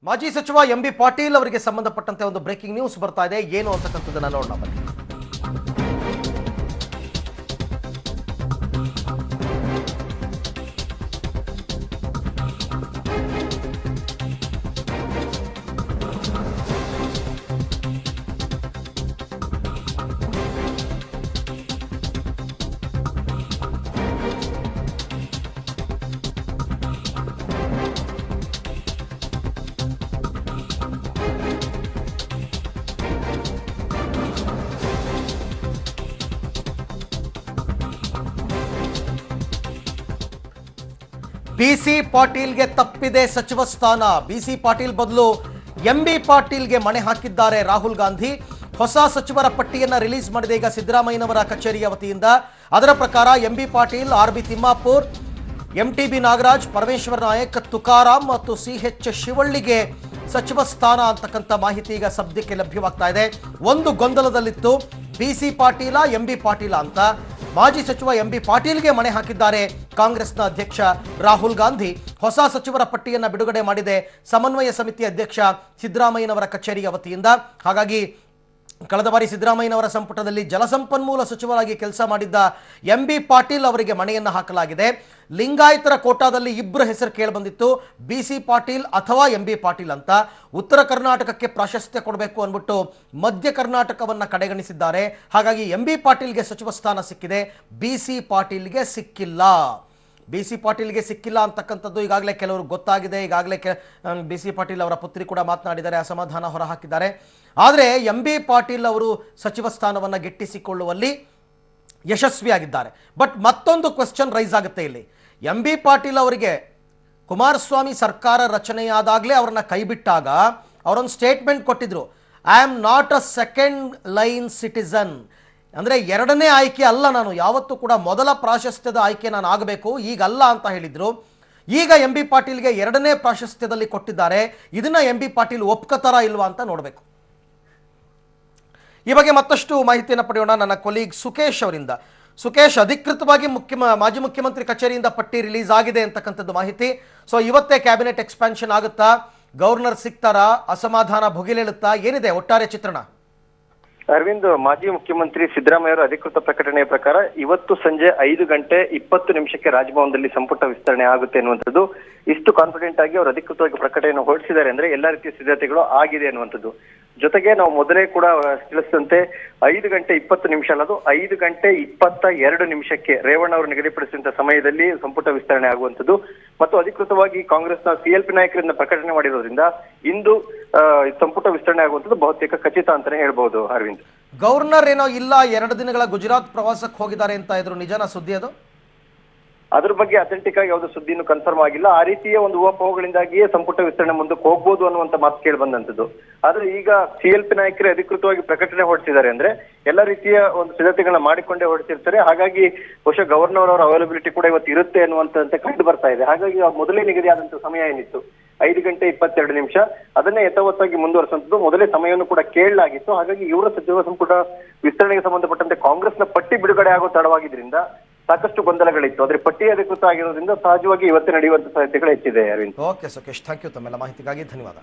ಮಾಜಿ ಸಚಿವ ಎಂಬಿ ಪಾಟೀಲ್ ಅವರಿಗೆ ಸಂಬಂಧಪಟ್ಟಂತೆ ಒಂದು ಬ್ರೇಕಿಂಗ್ ನ್ಯೂಸ್ ಬರ್ತಾ ಇದೆ. ಏನು ಅಂತಕ್ಕಂಥದ್ದನ್ನ ನೋಡೋಣ ಬನ್ನಿ. ಬಿಸಿ ಪಾಟೀಲ್ಗೆ ತಪ್ಪಿದೆ ಸಚಿವ ಸ್ಥಾನ. ಬಿಸಿ ಪಾಟೀಲ್ ಬದಲು ಎಂಬಿ ಪಾಟೀಲ್ಗೆ ಮಣೆ ಹಾಕಿದ್ದಾರೆ ರಾಹುಲ್ ಗಾಂಧಿ. ಹೊಸ ಸಚಿವರ ಪಟ್ಟಿಯನ್ನು ರಿಲೀಸ್ ಮಾಡಿದೆ ಈಗ ಸಿದ್ದರಾಮಯ್ಯನವರ ಕಚೇರಿಯ ವತಿಯಿಂದ. ಅದರ ಪ್ರಕಾರ M B Patil, R B. Timmapur, MTB Nagaraj, Parameshwar Naik, Tukaram ಮತ್ತು ಸಿಎಚ್ ಶಿವಳ್ಳಿಗೆ ಸಚಿವ ಸ್ಥಾನ ಅಂತಕ್ಕಂಥ ಮಾಹಿತಿ ಈಗ ಸದ್ಯಕ್ಕೆ ಲಭ್ಯವಾಗ್ತಾ ಇದೆ. ಒಂದು ಗೊಂದಲದಲ್ಲಿತ್ತು, ಬಿಸಿ ಪಾಟೀಲ ಎಂಬಿ ಪಾಟೀಲ ಅಂತ. ಮಾಜಿ ಸಚಿವ ಎಂಬಿ ಪಾಟೀಲ್ಗೆ ಮಣೆ ಹಾಕಿದ್ದಾರೆ ಕಾಂಗ್ರೆಸ್ನ ಅಧ್ಯಕ್ಷ ರಾಹುಲ್ ಗಾಂಧಿ. ಹೊಸ ಸಚಿವರ ಪಟ್ಟಿಯನ್ನು ಬಿಡುಗಡೆ ಮಾಡಿದೆ ಸಮನ್ವಯ ಸಮಿತಿ ಅಧ್ಯಕ್ಷ ಸಿದ್ದರಾಮಯ್ಯನವರ ಕಚೇರಿಯ ವತಿಯಿಂದ. ಹಾಗಾಗಿ ಕಳೆದ ಬಾರಿ ಸಿದ್ದರಾಮಯ್ಯನವರ ಸಂಪುಟದಲ್ಲಿ ಜಲಸಂಪನ್ಮೂಲ ಸಚಿವರಾಗಿ ಕೆಲಸ ಮಾಡಿದ್ದ ಎಂಬಿ ಪಾಟೀಲ್ ಅವರಿಗೆ ಮಣೆಯನ್ನು ಹಾಕಲಾಗಿದೆ. ಲಿಂಗಾಯತರ ಕೋಟಾದಲ್ಲಿ ಇಬ್ಬರು ಹೆಸರು ಕೇಳಿಬಂದಿತ್ತು, ಬಿಸಿ ಪಾಟೀಲ್ ಅಥವಾ ಎಂಬಿ ಪಾಟೀಲ್ ಅಂತ. ಉತ್ತರ ಕರ್ನಾಟಕಕ್ಕೆ ಪ್ರಾಶಸ್ತ್ಯ ಕೊಡಬೇಕು ಅಂದ್ಬಿಟ್ಟು ಮಧ್ಯ ಕರ್ನಾಟಕವನ್ನು ಕಡೆಗಣಿಸಿದ್ದಾರೆ. ಹಾಗಾಗಿ ಎಂಬಿ ಪಾಟೀಲ್ಗೆ ಸಚಿವ ಸ್ಥಾನ ಸಿಕ್ಕಿದೆ, ಬಿಸಿ ಪಾಟೀಲ್ಗೆ ಸಿಕ್ಕಿಲ್ಲ. ಬಿಸಿ ಪಾಟೀಲ್ಗೆ ಸಿಕ್ಕಿಲ್ಲ ಅಂತಕ್ಕಂಥದ್ದು ಈಗಾಗಲೇ ಕೆಲವರು ಗೊತ್ತಾಗಿದೆ. ಈಗಾಗಲೇ ಬಿಸಿ ಪಾಟೀಲ್ ಅವರ ಪುತ್ರಿ ಕೂಡ ಮಾತನಾಡಿದ್ದಾರೆ, ಅಸಮಾಧಾನ ಹೊರಹಾಕಿದ್ದಾರೆ. ಆದರೆ ಎಂಬಿ ಪಾಟೀಲ್ ಅವರು ಸಚಿವ ಸ್ಥಾನವನ್ನು ಗಿಟ್ಟಿಸಿಕೊಳ್ಳುವಲ್ಲಿ ಯಶಸ್ವಿಯಾಗಿದ್ದಾರೆ. ಬಟ್ ಮತ್ತೊಂದು ಕ್ವೆಶ್ಚನ್ ರೈಸ್ ಆಗುತ್ತೆ ಇಲ್ಲಿ. ಎಂಬಿ ಪಾಟೀಲ್ ಅವರಿಗೆ ಕುಮಾರಸ್ವಾಮಿ ಸರ್ಕಾರ ರಚನೆಯಾದಾಗಲೇ ಅವರನ್ನ ಕೈಬಿಟ್ಟಾಗ ಅವರೊಂದು ಸ್ಟೇಟ್ಮೆಂಟ್ ಕೊಟ್ಟಿದ್ರು, I am not a second line citizen. ಅಂದರೆ ಎರಡನೇ ಆಯ್ಕೆ ಅಲ್ಲ, ನಾನು ಯಾವತ್ತೂ ಕೂಡ ಮೊದಲ ಪ್ರಾಶಸ್ತ್ಯದ ಆಯ್ಕೆ ನಾನು ಆಗಬೇಕು, ಈಗಲ್ಲ ಅಂತ ಹೇಳಿದರು. ಈಗ ಎಂಬಿ ಪಾಟೀಲ್ಗೆ ಎರಡನೇ ಪ್ರಾಶಸ್ತ್ಯದಲ್ಲಿ ಕೊಟ್ಟಿದ್ದಾರೆ. ಇದನ್ನ ಎಂಬಿ ಪಾಟೀಲ್ ಒಪ್ಕೋತಾರಾ ಇಲ್ವಾ ಅಂತ ನೋಡಬೇಕು. ಈ ಬಗ್ಗೆ ಮತ್ತಷ್ಟು ಮಾಹಿತಿಯನ್ನು ಪಡೆಯೋಣ ನನ್ನ ಕೊಲೀಗ್ ಸುಕೇಶ್ ಅವರಿಂದ. ಸುಕೇಶ್, ಅಧಿಕೃತವಾಗಿ ಮಾಜಿ ಮುಖ್ಯಮಂತ್ರಿ ಕಚೇರಿಯಿಂದ ಪಟ್ಟಿ ರಿಲೀಸ್ ಆಗಿದೆ ಅಂತಕ್ಕಂಥದ್ದು ಮಾಹಿತಿ. ಸೊ ಇವತ್ತೇ ಕ್ಯಾಬಿನೆಟ್ ಎಕ್ಸ್ಪಾನ್ಷನ್ ಆಗುತ್ತಾ, ಗವರ್ನರ್ ಸಿಗ್ತಾರಾ, ಅಸಮಾಧಾನ ಭುಗಿಲೇಳುತ್ತಾ, ಏನಿದೆ ಒಟ್ಟಾರೆ ಚಿತ್ರಣ? ಅರವಿಂದ್, ಮಾಜಿ ಮುಖ್ಯಮಂತ್ರಿ ಸಿದ್ದರಾಮಯ್ಯ ಅವರ ಅಧಿಕೃತ ಪ್ರಕಟಣೆಯ ಪ್ರಕಾರ ಇವತ್ತು ಸಂಜೆ 5:20 ರಾಜಭವನದಲ್ಲಿ ಸಂಪುಟ ವಿಸ್ತರಣೆ ಆಗುತ್ತೆ ಅನ್ನುವಂಥದ್ದು. ಇಷ್ಟು ಕಾನ್ಫಿಡೆಂಟ್ ಆಗಿ ಅವರು ಅಧಿಕೃತವಾಗಿ ಪ್ರಕಟಣೆಯನ್ನು ಹೊರಡಿಸಿದ್ದಾರೆ ಅಂದ್ರೆ ಎಲ್ಲಾ ರೀತಿಯ ಸಿದ್ಧತೆಗಳು ಆಗಿದೆ ಅನ್ನುವಂಥದ್ದು. ಜೊತೆಗೆ ನಾವು ಮೊದಲೇ ಕೂಡ ತಿಳಿಸಿದಂತೆ 5:20 ಅಲ್ಲ, ಅದು 5:22 ರೇವಣ್ಣ ಅವರು ನಿಗದಿಪಡಿಸಿದಂತ ಸಮಯದಲ್ಲಿ ಸಂಪುಟ ವಿಸ್ತರಣೆ ಆಗುವಂಥದ್ದು. ಮತ್ತು ಅಧಿಕೃತವಾಗಿ ಕಾಂಗ್ರೆಸ್ನ ಸಿಎಲ್ಪಿ ನಾಯಕರಿಂದ ಪ್ರಕಟಣೆ ಮಾಡಿರೋದ್ರಿಂದ ಇಂದು ಸಂಪುಟ ವಿಸ್ತರಣೆ ಆಗುವಂಥದ್ದು ಬಹುತೇಕ ಖಚಿತ ಅಂತಾನೆ ಹೇಳ್ಬಹುದು. ಅರವಿಂದ್, ಗವರ್ನರ್ ಏನೋ ಇಲ್ಲ, 2 ದಿನಗಳ ಗುಜರಾತ್ ಪ್ರವಾಸಕ್ಕೆ ಹೋಗಿದ್ದಾರೆ ಅಂತ ಇದ್ರು, ನಿಜನ ಸುದ್ದಿ ಅದು? ಅದ್ರ ಬಗ್ಗೆ ಅಥೆಂಟಿಕ್ ಆಗಿ ಯಾವ್ದು ಸುದ್ದಿನೂ ಕನ್ಫರ್ಮ್ ಆಗಿಲ್ಲ. ಆ ರೀತಿಯ ಒಂದು ಊಹಾಪೋಹಗಳಿಂದಾಗಿಯೇ ಸಂಪುಟ ವಿಸ್ತರಣೆ ಮುಂದಕ್ಕೆ ಹೋಗ್ಬೋದು ಅನ್ನುವಂತ ಮಾತು ಕೇಳಿ ಬಂದಂತದ್ದು. ಆದ್ರೆ ಈಗ ಸಿಎಲ್ಪಿ ನಾಯಕರೇ ಅಧಿಕೃತವಾಗಿ ಪ್ರಕಟಣೆ ಹೊರಡಿಸಿದ್ದಾರೆ ಅಂದ್ರೆ ಎಲ್ಲ ರೀತಿಯ ಒಂದು ಸಿದ್ಧತೆಗಳನ್ನ ಮಾಡಿಕೊಂಡೇ ಹೊರಡಿಸಿರ್ತಾರೆ. ಹಾಗಾಗಿ ಬಹುಶಃ ಗವರ್ನರ್ ಅವರ ಅವೈಲಬಿಲಿಟಿ ಕೂಡ ಇವತ್ತು ಇರುತ್ತೆ ಅನ್ನುವಂತೆ ಕಂಡು ಬರ್ತಾ ಇದೆ. ಹಾಗಾಗಿ ಮೊದಲೇ ನಿಗದಿಯಾದಂತ ಸಮಯ ಏನಿತ್ತು 5:22, ಅದನ್ನೇ ಯಥಾವತ್ತಾಗಿ ಮುಂದುವರೆಸುವಂಥದ್ದು. ಮೊದಲೇ ಸಮಯವನ್ನು ಕೂಡ ಕೇಳಲಾಗಿತ್ತು. ಹಾಗಾಗಿ ಇವರ ಸಚಿವ ಸಂಪುಟ ವಿಸ್ತರಣೆಗೆ ಸಂಬಂಧಪಟ್ಟಂತೆ ಕಾಂಗ್ರೆಸ್ನ ಪಟ್ಟಿ ಬಿಡುಗಡೆ ಆಗೋ ತಡವಾಗಿದ್ರಿಂದ ಸಾಕಷ್ಟು ಗೊಂದಲಗಳಿತ್ತು. ಆದ್ರೆ ಪಟ್ಟಿ ಅಧಿಕೃತ ಆಗಿರೋದ್ರಿಂದ ಸಹಜವಾಗಿ ಇವತ್ತು ನಡೆಯುವಂತ ಸಾಧ್ಯತೆಗಳು ಹೆಚ್ಚಿದೆ. Aravind, okay Sukesh, thank you. ತಮ್ಮೆಲ್ಲ ಮಾಹಿತಿಗಾಗಿ ಧನ್ಯವಾದ.